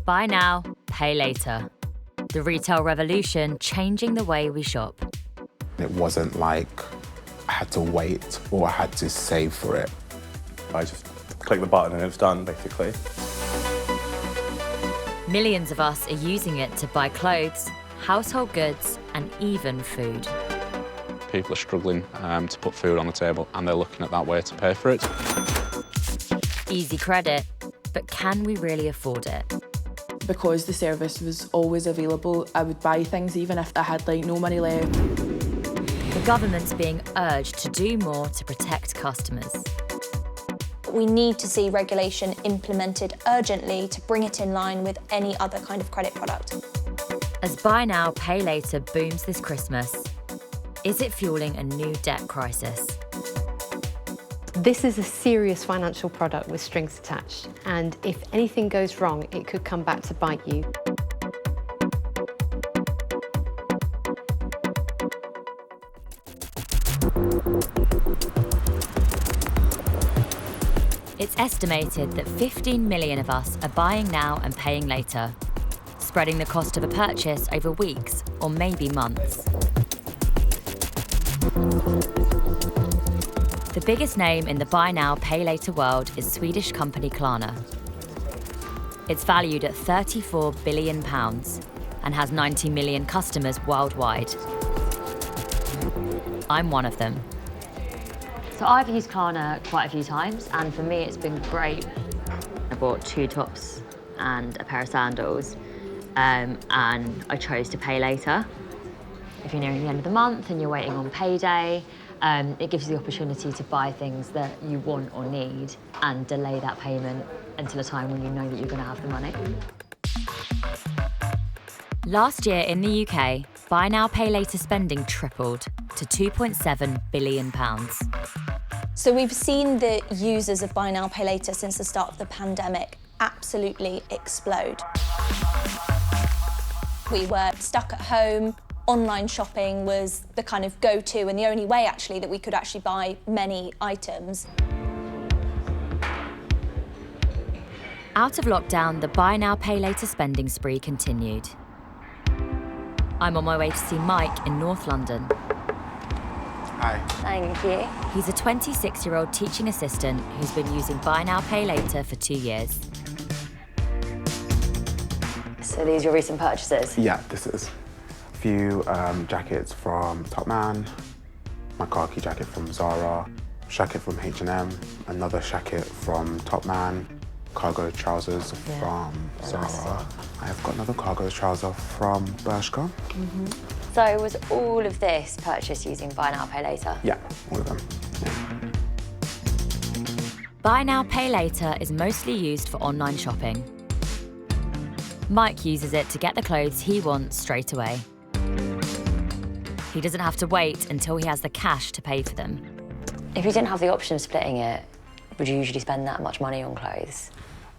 Buy now, pay later. The retail revolution changing the way we shop. It wasn't like I had to wait or I had to save for it. I just click the button and it's done, basically. Millions of us are using it to buy clothes, household goods, and even food. People are struggling to put food on the table and they're looking at that way to pay for it. Easy credit, but can we really afford it? Because the service was always available, I would buy things even if I had no money left. The government's being urged to do more to protect customers. We need to see regulation implemented urgently to bring it in line with any other kind of credit product. As buy now, pay later booms this Christmas, is it fueling a new debt crisis? This is a serious financial product with strings attached, and if anything goes wrong, it could come back to bite you. It's estimated that 15 million of us are buying now and paying later, spreading the cost of a purchase over weeks or maybe months. The biggest name in the buy now, pay later world is Swedish company Klarna. It's valued at £34 billion and has 90 million customers worldwide. I'm one of them. So I've used Klarna quite a few times, and for me it's been great. I bought 2 tops and a pair of sandals, and I chose to pay later. If you're nearing the end of the month and you're waiting on payday, it gives you the opportunity to buy things that you want or need and delay that payment until a time when you know that you're going to have the money. Last year in the UK, buy now, pay later spending tripled to £2.7 billion. So we've seen the users of buy now, pay later since the start of the pandemic absolutely explode. We were stuck at home. Online shopping was the kind of go-to and the only way actually that we could actually buy many items. Out of lockdown, the buy now, pay later spending spree continued. I'm on my way to see Mike in North London. Hi. Thank you. He's a 26-year-old teaching assistant who's been using buy now, pay later for 2 years. So these are your recent purchases? Yeah, this is. A few jackets from Topman, my khaki jacket from Zara, jacket from H&M, another jacket from Topman, cargo trousers from Zara. I have got another cargo trouser from Bershka. So was all of this purchased using buy now, pay later? Yeah, all of them. Yeah. Buy now, pay later is mostly used for online shopping. Mike uses it to get the clothes he wants straight away. He doesn't have to wait until he has the cash to pay for them. If you didn't have the option of splitting it, would you usually spend that much money on clothes?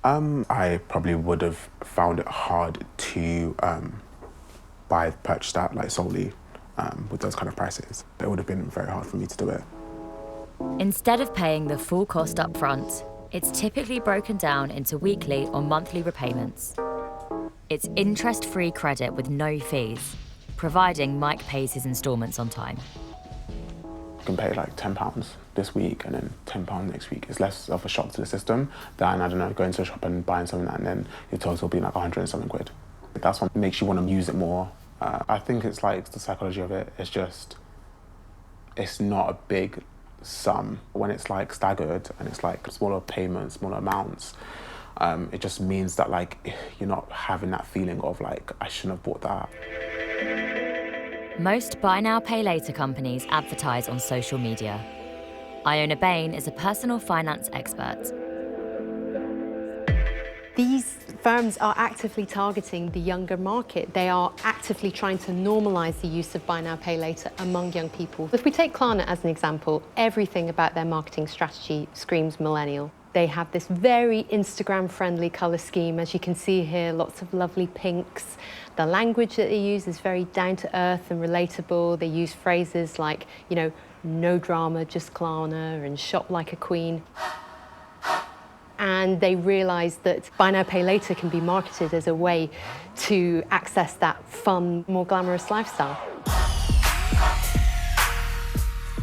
I probably would have found it hard to purchase that solely with those kind of prices. It would have been very hard for me to do it. Instead of paying the full cost up front, it's typically broken down into weekly or monthly repayments. It's interest-free credit with no fees, providing Mike pays his instalments on time. You can pay £10 this week and then £10 next week. It's less of a shock to the system than, I don't know, going to a shop and buying something and then your total being 100 and something quid. That's what makes you want to use it more. I think it's the psychology of it. It's just, it's not a big sum. When it's staggered and it's smaller payments, smaller amounts, it just means that you're not having that feeling of I shouldn't have bought that. Most buy now, pay later companies advertise on social media. Iona Bain is a personal finance expert. These firms are actively targeting the younger market. They are actively trying to normalise the use of buy now, pay later among young people. If we take Klarna as an example, everything about their marketing strategy screams millennial. They have this very Instagram-friendly colour scheme, as you can see here, lots of lovely pinks. The language that they use is very down-to-earth and relatable. They use phrases like, no drama, just Klarna, and shop like a queen. and they realised that buy now, pay later can be marketed as a way to access that fun, more glamorous lifestyle.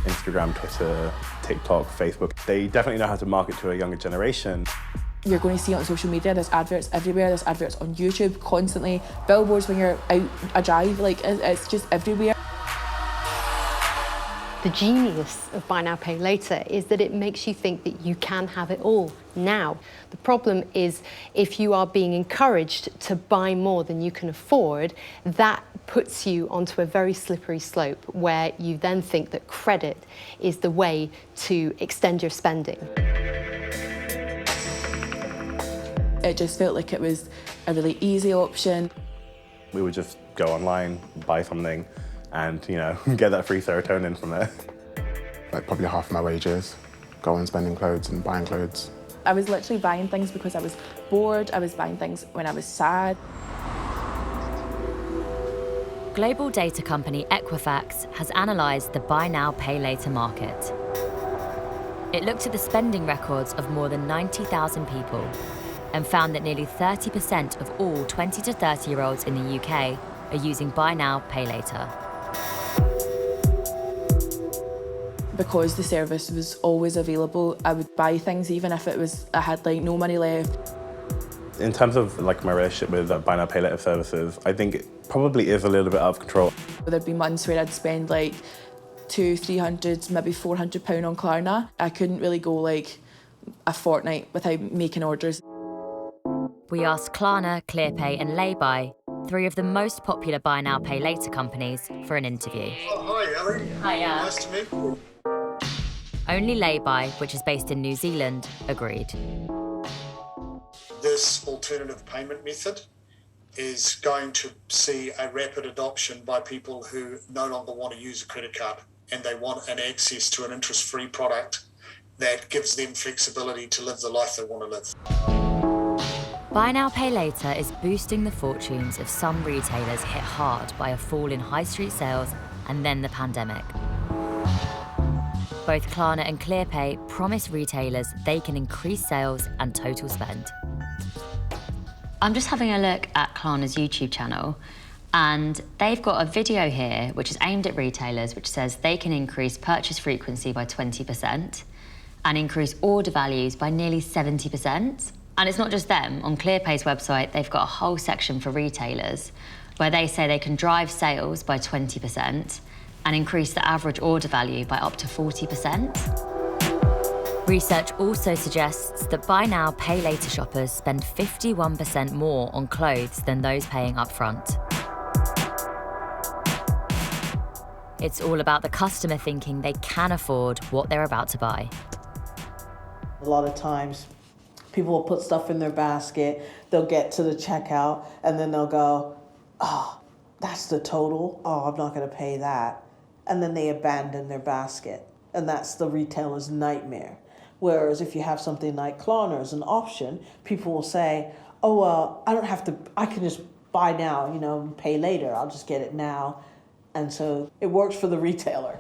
Instagram, Twitter, TikTok, Facebook, they definitely know how to market to a younger generation. You're going to see it on social media, there's adverts everywhere, there's adverts on YouTube constantly, billboards when you're out a drive, like it's just everywhere. The genius of buy now, pay later is that it makes you think that you can have it all now. The problem is if you are being encouraged to buy more than you can afford, that puts you onto a very slippery slope where you then think that credit is the way to extend your spending. It just felt like it was a really easy option. We would just go online, buy something, and, you know, get that free serotonin from it. Like probably half my wages go on spending clothes and buying clothes. I was literally buying things because I was bored, I was buying things when I was sad. Global data company Equifax has analysed the buy now, pay later market. It looked at the spending records of more than 90,000 people and found that nearly 30% of all 20 to 30-year-olds in the UK are using buy now, pay later. Because the service was always available, I would buy things even if I had like no money left. In terms of like my relationship with buy now, pay later services, I think it probably is a little bit out of control. There'd be months where I'd spend like £200, £300, maybe £400 on Klarna. I couldn't really go like a fortnight without making orders. We asked Klarna, ClearPay and Laybuy, three of the most popular buy now, pay later companies, for an interview. Oh, hi, Ellie. Hiya. Nice to meet you. Only Laybuy, which is based in New Zealand, agreed. This alternative payment method is going to see a rapid adoption by people who no longer want to use a credit card and they want an access to an interest-free product that gives them flexibility to live the life they want to live. Buy now, pay later is boosting the fortunes of some retailers hit hard by a fall in high street sales and then the pandemic. Both Klarna and ClearPay promise retailers they can increase sales and total spend. I'm just having a look at Klarna's YouTube channel, and they've got a video here which is aimed at retailers which says they can increase purchase frequency by 20% and increase order values by nearly 70%. And it's not just them. On ClearPay's website, they've got a whole section for retailers where they say they can drive sales by 20% and increase the average order value by up to 40%. Research also suggests that buy now, pay later shoppers spend 51% more on clothes than those paying up front. It's all about the customer thinking they can afford what they're about to buy. A lot of times, people will put stuff in their basket, they'll get to the checkout, and then they'll go, oh, that's the total? Oh, I'm not gonna pay that. And then they abandon their basket. And that's the retailer's nightmare. Whereas if you have something like Klarna as an option, people will say, oh, well, I can just buy now, and pay later. I'll just get it now. And so it works for the retailer.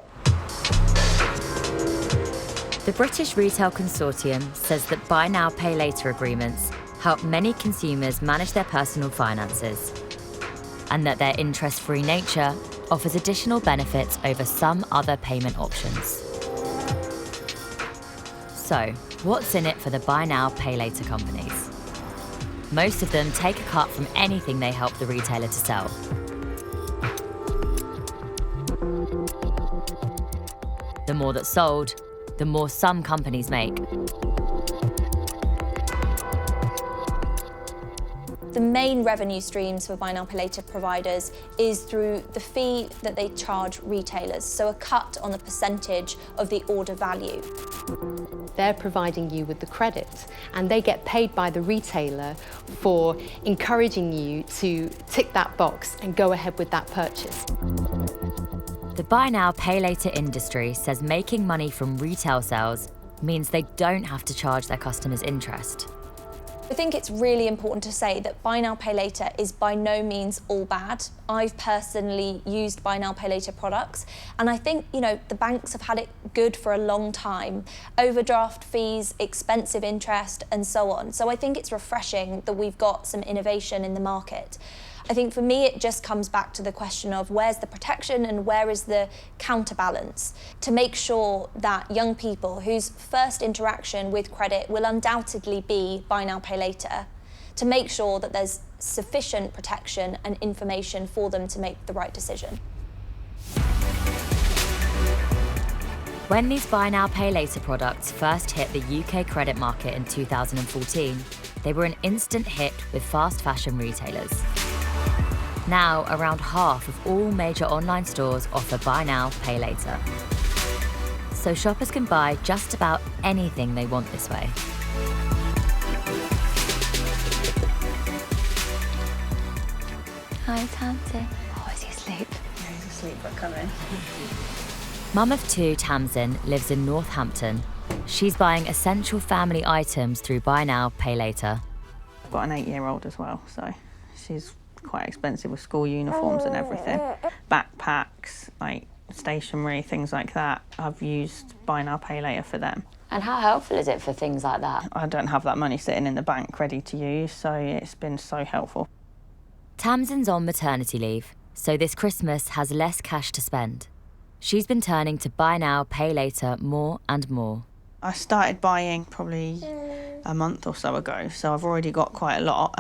The British Retail Consortium says that buy now, pay later agreements help many consumers manage their personal finances, and that their interest-free nature offers additional benefits over some other payment options. So, what's in it for the buy now, pay later companies? Most of them take a cut from anything they help the retailer to sell. The more that's sold, the more some companies make. The main revenue streams for buy now, pay later providers is through the fee that they charge retailers, so a cut on the percentage of the order value. They're providing you with the credit, and they get paid by the retailer for encouraging you to tick that box and go ahead with that purchase. The buy now, pay later industry says making money from retail sales means they don't have to charge their customers interest. I think it's really important to say that buy now, pay later is by no means all bad. I've personally used buy now, pay later products, and I think, you know, the banks have had it good for a long time. Overdraft fees, expensive interest, and so on. So I think it's refreshing that we've got some innovation in the market. I think for me, it just comes back to the question of where's the protection and where is the counterbalance to make sure that young people whose first interaction with credit will undoubtedly be buy now, pay later, to make sure that there's sufficient protection and information for them to make the right decision. When these buy now, pay later products first hit the UK credit market in 2014, they were an instant hit with fast fashion retailers. Now, around half of all major online stores offer buy now, pay later. So shoppers can buy just about anything they want this way. Hi, Tante. Oh, is he asleep? Yeah, he's asleep, but come in. Mum of two, Tamsin, lives in Northampton. She's buying essential family items through buy now, pay later. I've got an 8-year-old as well, so she's quite expensive with school uniforms and everything. Backpacks, like stationery, things like that. I've used buy now, pay later for them. And how helpful is it for things like that? I don't have that money sitting in the bank ready to use, so it's been so helpful. Tamsin's on maternity leave, so this Christmas has less cash to spend. She's been turning to buy now, pay later more and more. I started buying probably a month or so ago, so I've already got quite a lot.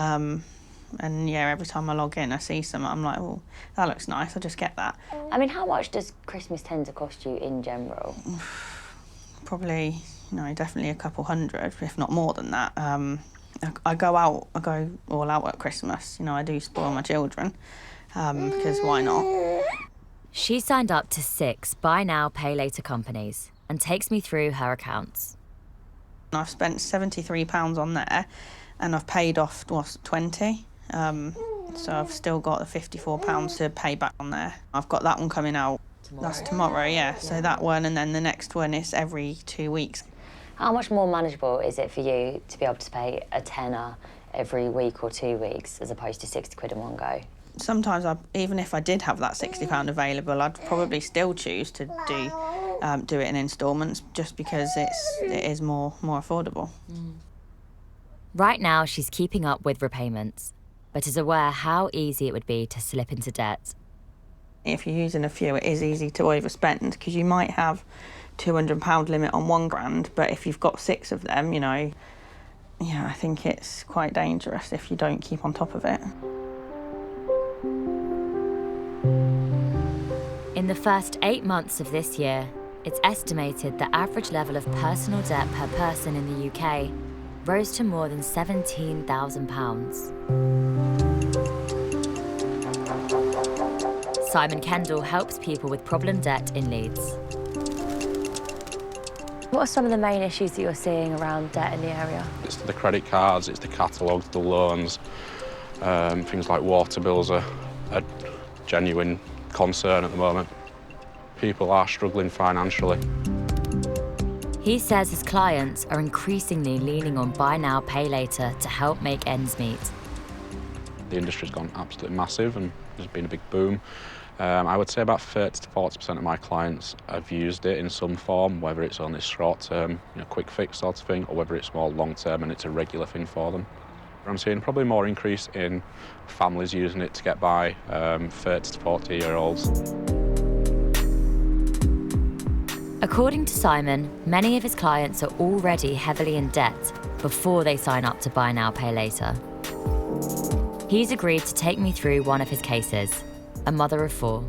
And yeah, every time I log in, I see some, I'm like, oh, that looks nice, I'll just get that. I mean, how much does Christmas tend to cost you in general? Probably, you know, definitely a couple hundred, if not more than that. I go all out at Christmas. You know, I do spoil my children, because why not? She signed up to 6 buy now, pay later companies and takes me through her accounts. I've spent £73 on there, and I've paid off, 20. So I've still got the £54 to pay back on there. I've got that one coming out. Tomorrow. That's tomorrow, yeah. So that one, and then the next one is every 2 weeks. How much more manageable is it for you to be able to pay a tenner every week or 2 weeks as opposed to 60 quid in one go? Sometimes, even if I did have that £60 available, I'd probably still choose to do it in instalments, just because it is more affordable. Right now, she's keeping up with repayments, but is aware how easy it would be to slip into debt. If you're using a few, it is easy to overspend, because you might have £200 limit on £1,000, but if you've got 6 of them, you know, yeah, I think it's quite dangerous if you don't keep on top of it. In the first 8 months of this year, it's estimated the average level of personal debt per person in the UK rose to more than £17,000. Simon Kendall helps people with problem debt in Leeds. What are some of the main issues that you're seeing around debt in the area? It's the credit cards, it's the catalogues, the loans, things like water bills are a genuine concern at the moment. People are struggling financially. He says his clients are increasingly leaning on buy now, pay later to help make ends meet. The industry's gone absolutely massive and there's been a big boom. I would say about 30 to 40% of my clients have used it in some form, whether it's on this short-term, you know, quick fix sort of thing, or whether it's more long-term and it's a regular thing for them. I'm seeing probably more increase in families using it to get by, 30 to 40-year-olds. According to Simon, many of his clients are already heavily in debt before they sign up to buy now, pay later. He's agreed to take me through one of his cases, a mother of 4.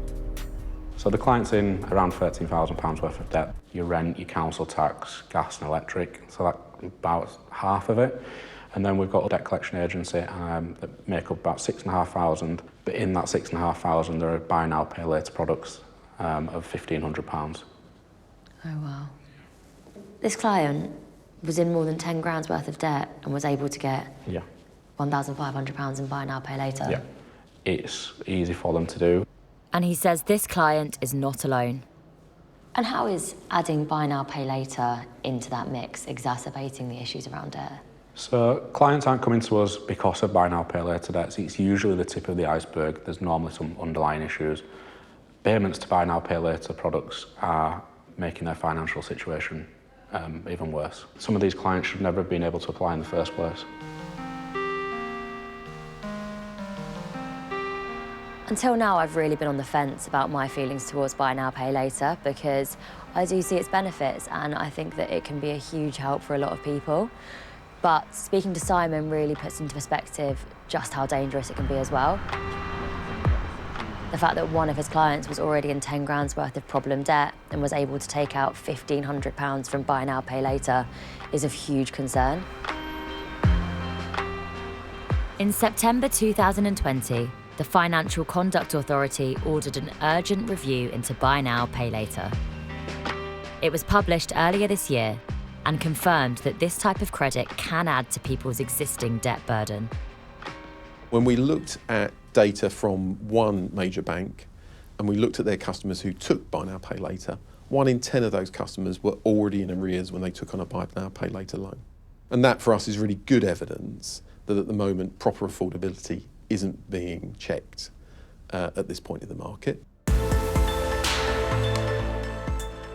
So the client's in around £13,000 worth of debt. Your rent, your council tax, gas and electric, so that's about half of it. And then we've got a debt collection agency that make up about £6,500. But in that £6,500, there are buy now, pay later products of £1,500. Oh, wow. This client was in more than 10 grand's worth of debt and was able to get £1,500 in buy now, pay later? Yeah. It's easy for them to do. And he says this client is not alone. And how is adding buy now, pay later into that mix exacerbating the issues around debt? So clients aren't coming to us because of buy now, pay later debts. It's usually the tip of the iceberg. There's normally some underlying issues. Payments to buy now, pay later products are making their financial situation even worse. Some of these clients should never have been able to apply in the first place. Until now, I've really been on the fence about my feelings towards buy now, pay later, because I do see its benefits and I think that it can be a huge help for a lot of people. But speaking to Simon really puts into perspective just how dangerous it can be as well. The fact that one of his clients was already in 10 grand's worth of problem debt and was able to take out £1,500 from buy now, pay later is of huge concern. In September 2020, the Financial Conduct Authority ordered an urgent review into buy now, pay later. It was published earlier this year and confirmed that this type of credit can add to people's existing debt burden. When we looked at data from one major bank and we looked at their customers who took buy now, pay later, 1 in 10 of those customers were already in arrears when they took on a buy now, pay later loan. And that for us is really good evidence that at the moment proper affordability isn't being checked at this point in the market.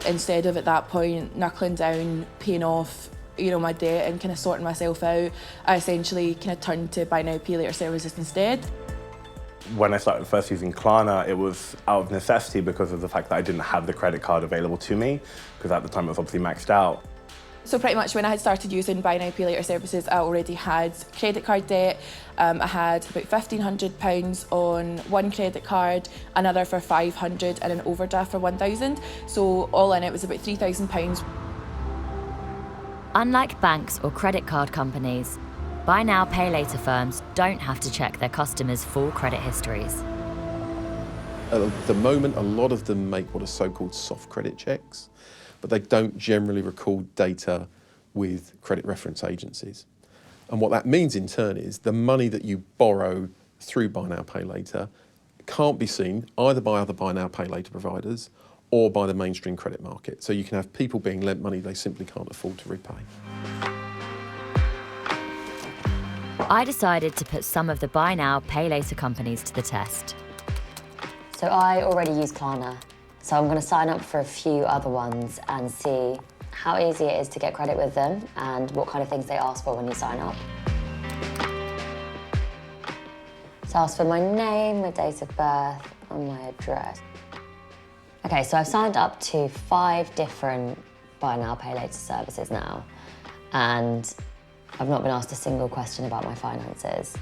Instead of at that point knuckling down, paying off my debt and kind of sorting myself out, I essentially kind of turned to buy now, pay later services instead. When I started first using Klarna, it was out of necessity because of the fact that I didn't have the credit card available to me, because at the time it was obviously maxed out. So pretty much when I had started using buy now, pay later services, I already had credit card debt. I had about £1,500 on one credit card, another for £500 and an overdraft for £1,000. So all in it was about £3,000. Unlike banks or credit card companies, buy now, pay later firms don't have to check their customers' full credit histories. At the moment, a lot of them make what are so-called soft credit checks, but they don't generally record data with credit reference agencies. And what that means in turn is the money that you borrow through buy now, pay later can't be seen either by other buy now, pay later providers or by the mainstream credit market. So you can have people being lent money they simply can't afford to repay. I decided to put some of the buy now, pay later companies to the test. So I already use Klarna, so I'm going to sign up for a few other ones and see how easy it is to get credit with them and what kind of things they ask for when you sign up. So ask for my name, my date of birth, and my address. Okay, so I've signed up to 5 different buy now, pay later services now, and I've not been asked a single question about my finances.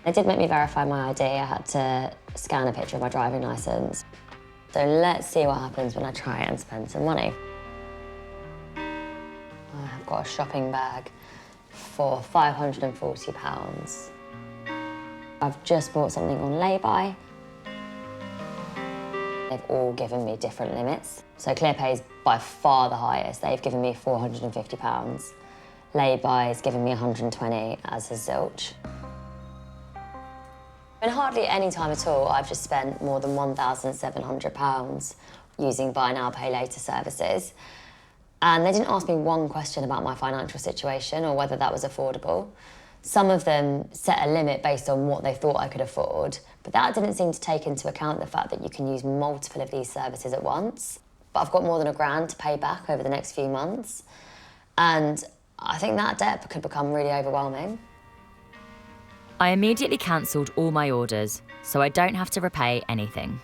They did make me verify my ID. I had to scan a picture of my driving licence. So let's see what happens when I try and spend some money. I've got a shopping bag for £540. I've just bought something on lay-by. They've all given me different limits. So ClearPay is by far the highest. They've given me £450. Lay-by has given me 120, as has Zilch. In hardly any time at all, I've just spent more than £1,700 using buy now, pay later services. And they didn't ask me one question about my financial situation or whether that was affordable. Some of them set a limit based on what they thought I could afford, but that didn't seem to take into account the fact that you can use multiple of these services at once. But I've got more than £1,000 to pay back over the next few months. And I think that debt could become really overwhelming. I immediately cancelled all my orders, so I don't have to repay anything.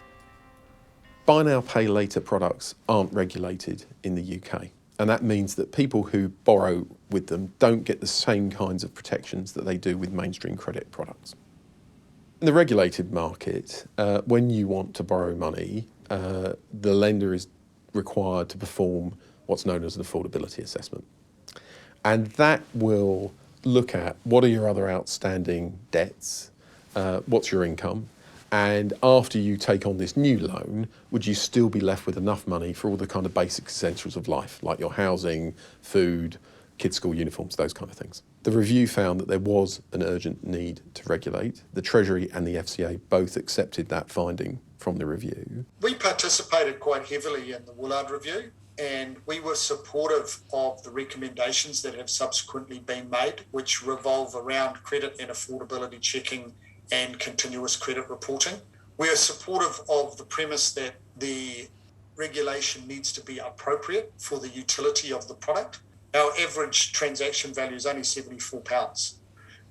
Buy now, pay later products aren't regulated in the UK. And that means that people who borrow with them don't get the same kinds of protections that they do with mainstream credit products. In the regulated market, when you want to borrow money, the lender is required to perform what's known as an affordability assessment. And that will look at what are your other outstanding debts, what's your income, and after you take on this new loan, would you still be left with enough money for all the kind of basic essentials of life, like your housing, food, kids' school uniforms, those kind of things. The review found that there was an urgent need to regulate. The Treasury and the FCA both accepted that finding from the review. We participated quite heavily in the Woolard review. and we were supportive of the recommendations that have subsequently been made, which revolve around credit and affordability checking and continuous credit reporting. We are supportive of the premise that the regulation needs to be appropriate for the utility of the product. Our average transaction value is only £74.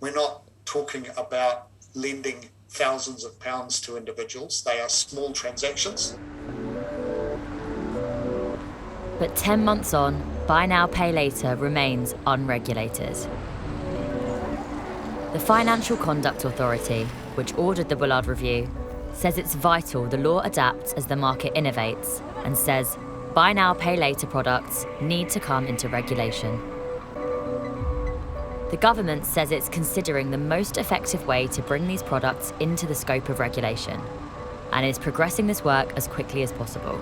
We're not talking about lending thousands of pounds to individuals. They are small transactions. But 10 months on, Buy Now, Pay Later remains unregulated. The Financial Conduct Authority, which ordered the Bullard Review, says it's vital the law adapts as the market innovates and says Buy Now, Pay Later products need to come into regulation. The government says it's considering the most effective way to bring these products into the scope of regulation and is progressing this work as quickly as possible.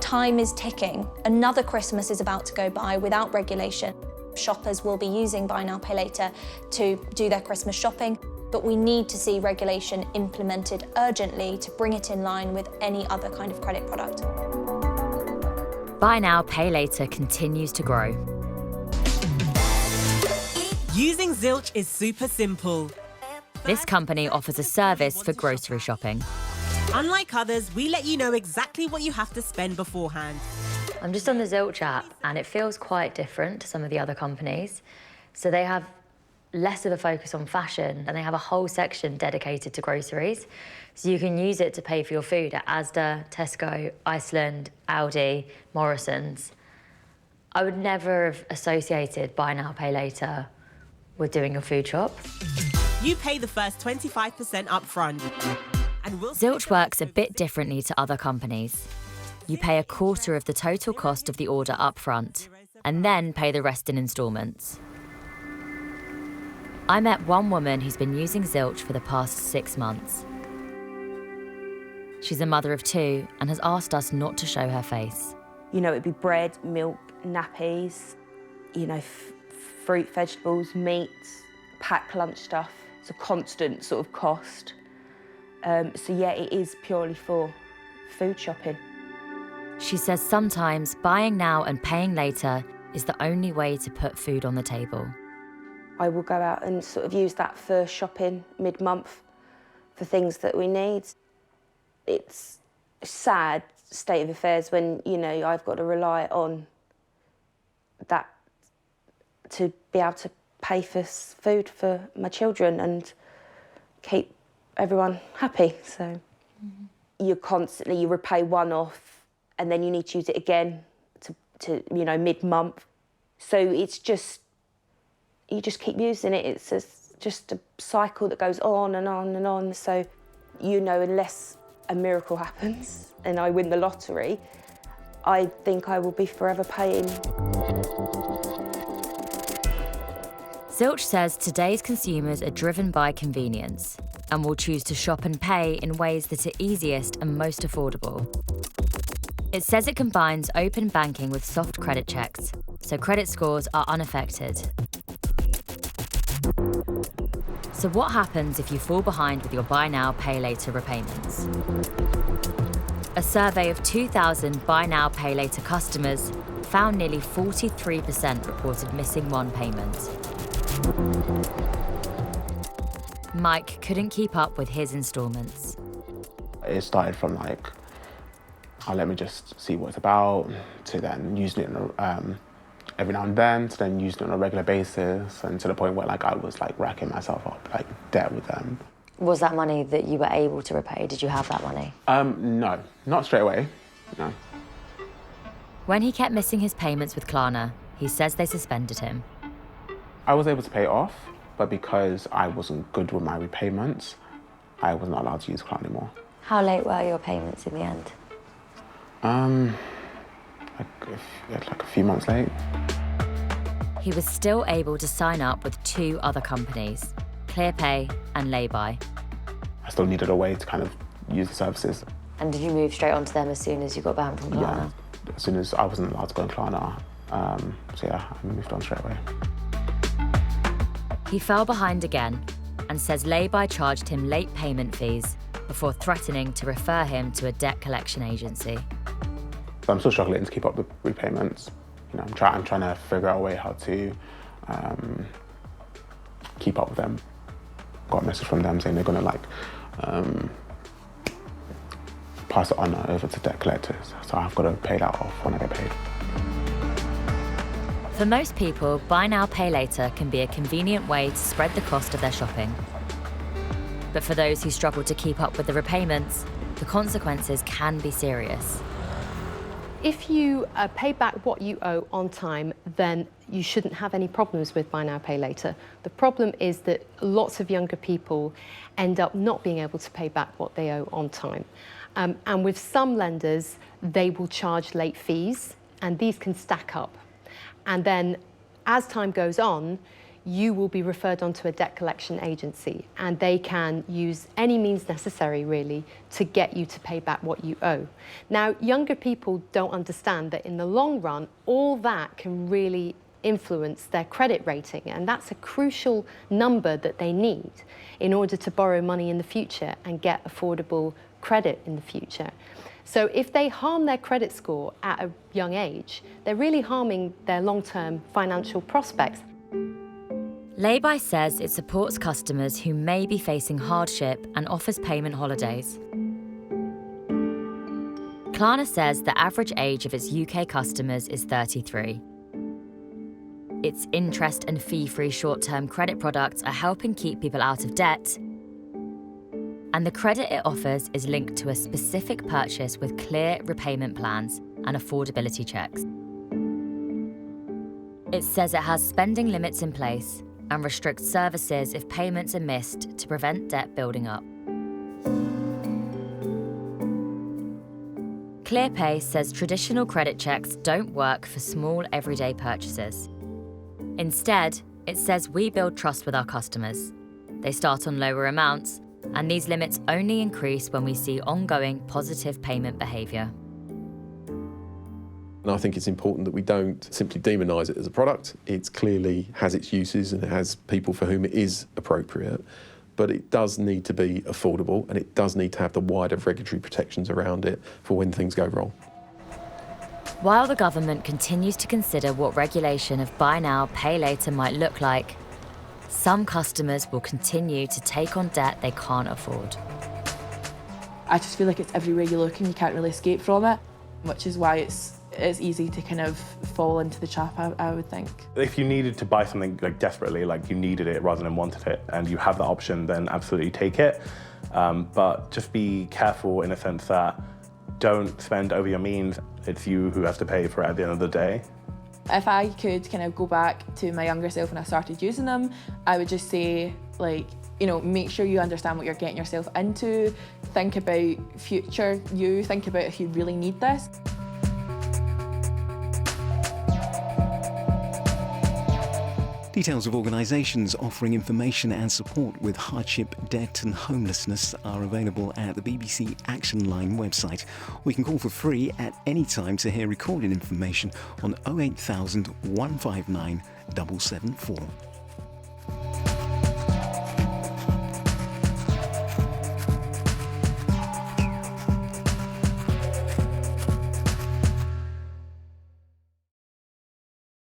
Time is ticking. Another Christmas is about to go by without regulation. Shoppers will be using Buy Now, Pay Later to do their Christmas shopping, but we need to see regulation implemented urgently to bring it in line with any other kind of credit product. Buy Now, Pay Later continues to grow. Using Zilch is super simple. This company offers a service for grocery shopping. Unlike others, we let you know exactly what you have to spend beforehand. I'm just on the Zilch app and it feels quite different to some of the other companies. So they have less of a focus on fashion and they have a whole section dedicated to groceries. So you can use it to pay for your food at Asda, Tesco, Iceland, Aldi, Morrison's. I would never have associated Buy Now, Pay Later with doing your food shop. You pay the first 25% upfront. Zilch works a bit differently to other companies. You pay a quarter of the total cost of the order upfront and then pay the rest in instalments. I met one woman who's been using Zilch for the past 6 months. She's a mother of 2 and has asked us not to show her face. You know, it'd be bread, milk, nappies, you know, fruit, vegetables, meats, packed lunch stuff. It's a constant sort of cost. So yeah, it is purely for food shopping. She says sometimes buying now and paying later is the only way to put food on the table. I will go out and sort of use that for shopping mid-month for things that we need. It's a sad state of affairs when, you know, I've got to rely on that to be able to pay for food for my children and keep everyone happy. So you repay one off and then you need to use it again to you know, mid-month. So it's just, you just keep using it. It's just a cycle that goes on and on and on. So, you know, unless a miracle happens and I win the lottery, I think I will be forever paying. Zilch says today's consumers are driven by convenience and will choose to shop and pay in ways that are easiest and most affordable. It says it combines open banking with soft credit checks, so credit scores are unaffected. So what happens if you fall behind with your Buy Now, Pay Later repayments? A survey of 2,000 Buy Now, Pay Later customers found nearly 43% reported missing one payment. Mike couldn't keep up with his instalments. It started from like, oh, let me just see what it's about, to then using it every now and then, to then using it on a regular basis, and to the point where like I was like racking myself up like debt with them. Was that money that you were able to repay? Did you have that money? No, not straight away, no. When he kept missing his payments with Klarna, he says they suspended him. I was able to pay it off, but because I wasn't good with my repayments, I was not allowed to use Klarna anymore. How late were your payments in the end? Like a few months late. He was still able to sign up with 2 other companies, ClearPay and Laybuy. I still needed a way to kind of use the services. And did you move straight onto them as soon as you got banned from Klarna? Yeah, as soon as I wasn't allowed to go on Klarna, so yeah, I moved on straight away. He fell behind again and says Laybuy charged him late payment fees before threatening to refer him to a debt collection agency. So I'm still struggling to keep up with repayments. You know, I'm trying to figure out a way how to keep up with them. Got a message from them saying they're gonna like pass it on over to debt collectors. So I've got to pay that off when I get paid. For most people, buy now, pay later can be a convenient way to spread the cost of their shopping. But for those who struggle to keep up with the repayments, the consequences can be serious. If you pay back what you owe on time, then you shouldn't have any problems with buy now, pay later. The problem is that lots of younger people end up not being able to pay back what they owe on time. And with some lenders, they will charge late fees, and these can stack up. And then as time goes on, you will be referred onto a debt collection agency, and they can use any means necessary, really, to get you to pay back what you owe. Now, younger people don't understand that in the long run, all that can really influence their credit rating, and that's a crucial number that they need in order to borrow money in the future and get affordable credit in the future. So if they harm their credit score at a young age, they're really harming their long-term financial prospects. Lay-by says it supports customers who may be facing hardship and offers payment holidays. Klarna says the average age of its UK customers is 33. Its interest and fee-free short-term credit products are helping keep people out of debt, and the credit it offers is linked to a specific purchase with clear repayment plans and affordability checks. It says it has spending limits in place and restricts services if payments are missed to prevent debt building up. ClearPay says traditional credit checks don't work for small everyday purchases. Instead, it says we build trust with our customers. They start on lower amounts, and these limits only increase when we see ongoing positive payment behaviour. And I think it's important that we don't simply demonise it as a product. It clearly has its uses and it has people for whom it is appropriate, but it does need to be affordable and it does need to have the wider regulatory protections around it for when things go wrong. While the government continues to consider what regulation of buy now, pay later might look like, some customers will continue to take on debt they can't afford. I just feel like it's everywhere you look and you can't really escape from it, which is why it's easy to kind of fall into the trap, I would think. If you needed to buy something like desperately, like you needed it rather than wanted it, and you have that option, then absolutely take it. But just be careful in a sense that don't spend over your means. It's you who has to pay for it at the end of the day. If I could kind of go back to my younger self when I started using them, I would just say, like, you know, make sure you understand what you're getting yourself into. Think about future you. Think about if you really need this. Details of organisations offering information and support with hardship, debt and homelessness are available at the BBC Action Line website. We can call for free at any time to hear recorded information on 08000 159 774.